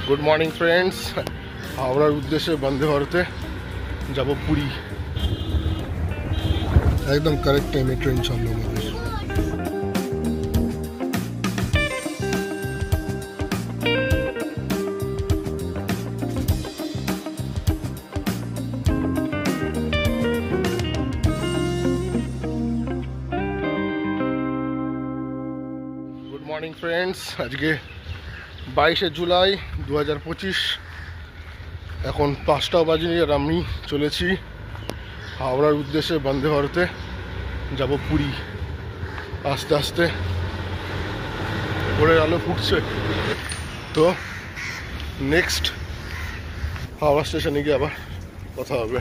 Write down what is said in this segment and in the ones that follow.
Good morning friends. हावड़ार उद्देश्य वंदे भारते যাব পুরী। একদম কারেক্ট টাইমে ট্রেন ছাড়লো আমাদের। গুড মর্নিং ফ্রেন্ডস, আজকে 22শে জুলাই 2025। এখন 5টা বাজে আর আমি চলেছি হাওড়ার উদ্দেশ্যে বন্দে ভারতে যাব পুরী। আস্তে আস্তে ভোরের আলো ফুটছে, তো নেক্সট হাওড়া স্টেশনে গিয়ে আবার কথা হবে।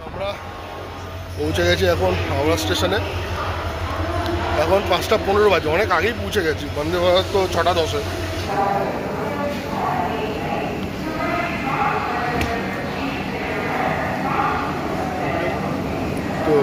আমরা পৌঁছে গেছি এখন হাওড়া স্টেশনে। এখন 5টা 15 বাজে, অনেক আগেই পৌঁছে গেছি। বন্দে ভারত তো 6টা 10-এ। তো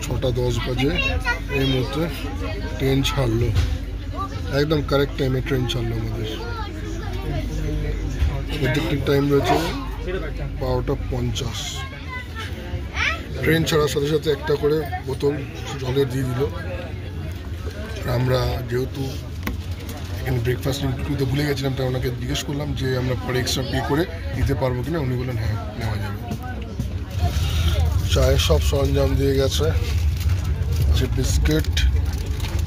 ছটা 10 বাজে এই মুহূর্তে ট্রেন ছাড়লো। একদম কারেক্ট টাইমে ট্রেন ছাড়লো আমাদের। এক্সাক্ট টাইম রয়েছে 12টা 50। ট্রেন ছাড়ার সাথে সাথে একটা করে বোতল জলের দিয়ে দিল। আমরা যেহেতু এখানে ব্রেকফাস্ট নিতে ভুলে গেছিলাম, তাই ওনাকে জিজ্ঞেস করলাম যে আমরা পরে এক্সট্রা পে করে নিতে পারবো কিনা। উনি বললেন হ্যাঁ, নেওয়া যাবে। চায়ের সব সরঞ্জাম দিয়ে গেছে, যে বিস্কিট,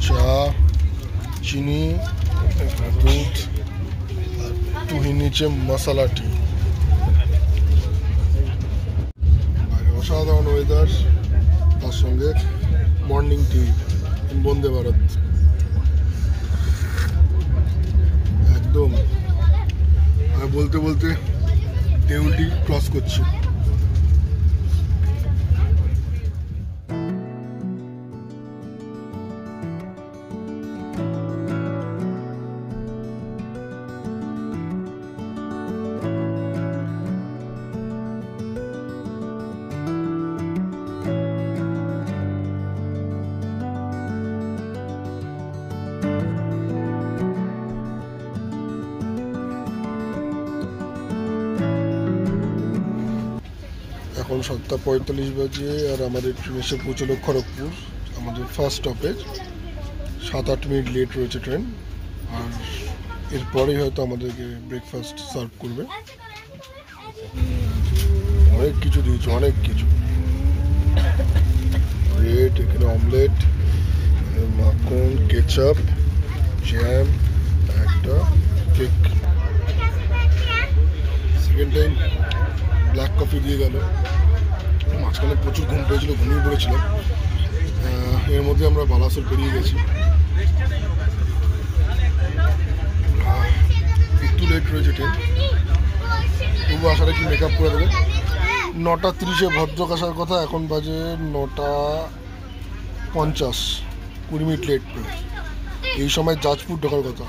চা, চিনি, দুধ, আর টুহি নিচে মশলা টি। অসাধারণ ওয়েদার, তার সঙ্গে মর্নিং টি, বন্দে ভারত। একদম বলতে বলতে দেউলটি ক্রস করছি। এখন 7টা 45 বাজে আর আমাদের ট্রেন এসে পৌঁছলো খড়গপুর, আমাদের ফার্স্ট স্টপেজ। 7-8 মিনিট লেট রয়েছে ট্রেন। আর এরপরেই হয়তো আমাদেরকে ব্রেকফাস্ট সার্ভ করবে। অনেক কিছু দিয়েছে, অনেক কিছু। ব্রেড, এখানে অমলেট, মাখন, কেচাপ, জ্যাম, একটা cake. Second time black coffee দিয়ে গেল। মাঝখানে প্রচুর ঘুম পেয়েছিল, ঘুমিয়ে পড়েছিলাম। এর মধ্যে আমরা বালাসোর পেরিয়ে গেছি। একটু লেট রয়েছে ট্রেন, তবু আসাটা কি মেকআপ করে দেবে। 9টা 30-এ ভদ্রক আসার কথা, এখন বাজে 9টা 50, 20 মিনিট লেট করে। এই সময় জাজপুর ঢোকার কথা।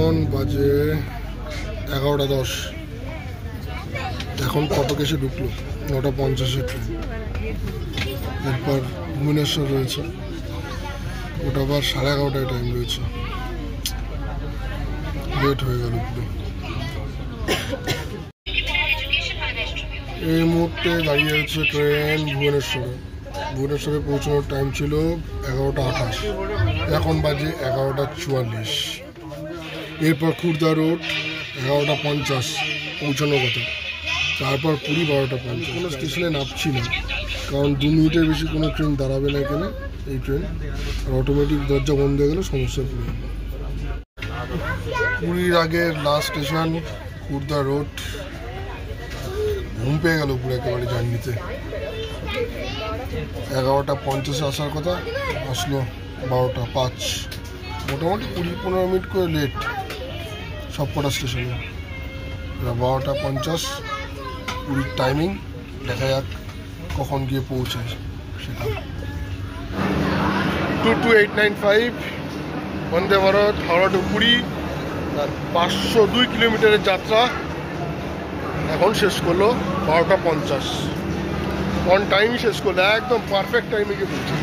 এখন বাজে 11:10। এখন কটকে এসে ঢুকলো 9:50 ট্রেন। এরপর ভুবনেশ্বর রয়েছে, ওটা আবার 11:30টায় টাইম রয়েছে। লেট হয়ে গেল পুরো। এই মুহূর্তে দাঁড়িয়ে আছে ট্রেন ভুবনেশ্বরে। ভুবনেশ্বরে পৌঁছানোর টাইম ছিল 11:28, এখন বাজে 11:44। এরপর খুর্দা রোড 11:50 পৌঁছানোর কথা, তারপর পুরী 12:50। কোনো স্টেশনে নামছি না, কারণ 2 মিনিটের বেশি কোনো ট্রেন দাঁড়াবে না এখানে। এই ট্রেন আর অটোমেটিক দরজা বন্ধ হয়ে গেলে সমস্যা পড়ে। পুরীর আগের লাস্ট স্টেশন খুর্দা রোড। ঘুম পেয়ে গেল পুরো একেবারে জার্নিতে। 11:50 আসার কথা, আসলো 12:05। মোটামুটি 20-15 মিনিট করে লেট সব কটা স্টেশনে। 12:50 পুরীর টাইমিং, দেখা যাক কখন গিয়ে পৌঁছায় সেটা। 22895 বন্দে ভারত হাওড়া টু পুরী, আর 502 কিলোমিটারের যাত্রা এখন শেষ করলো 12:50। অন টাইম শেষ করলো, একদম পারফেক্ট টাইমে গিয়ে পৌঁছে।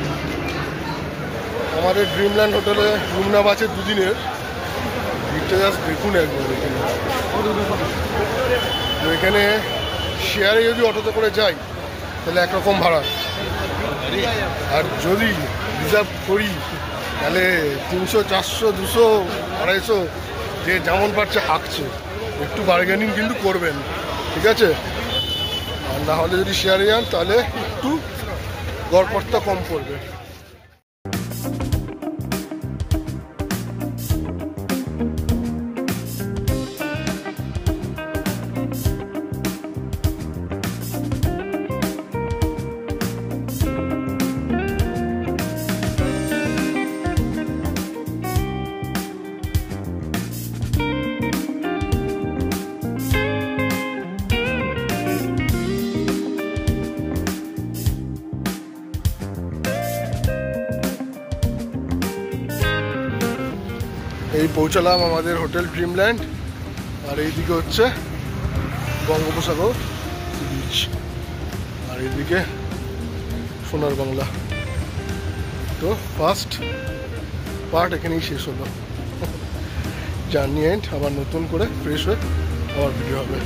আমাদের ড্রিমল্যান্ড হোটেলে রুম নেওয়া আছে 2 দিনের। ভিড়টা জাস্ট দেখুন একবার। এখানে শেয়ারে যদি অটোতে করে যাই তাহলে একরকম ভাড়া, আর যদি রিজার্ভ করি তাহলে 300, 400, 200, 250, যে যেমন পারছে হাঁকছে। একটু বার্গেনিং কিন্তু করবেন, ঠিক আছে? আর না হলে যদি শেয়ারে যান তাহলে একটু গড়পড়তা কম পড়বে। এই পৌঁছালাম আমাদের হোটেল ড্রিমল্যান্ড, আর এইদিকে হচ্ছে বঙ্গোপসাগর বিচ, আর এইদিকে সোনার বাংলা। তো ফার্স্ট পার্ট এখানেই শেষ হলো। Journey end. আবার নতুন করে ফ্রেশ হয়ে আবার ভিডিও হবে।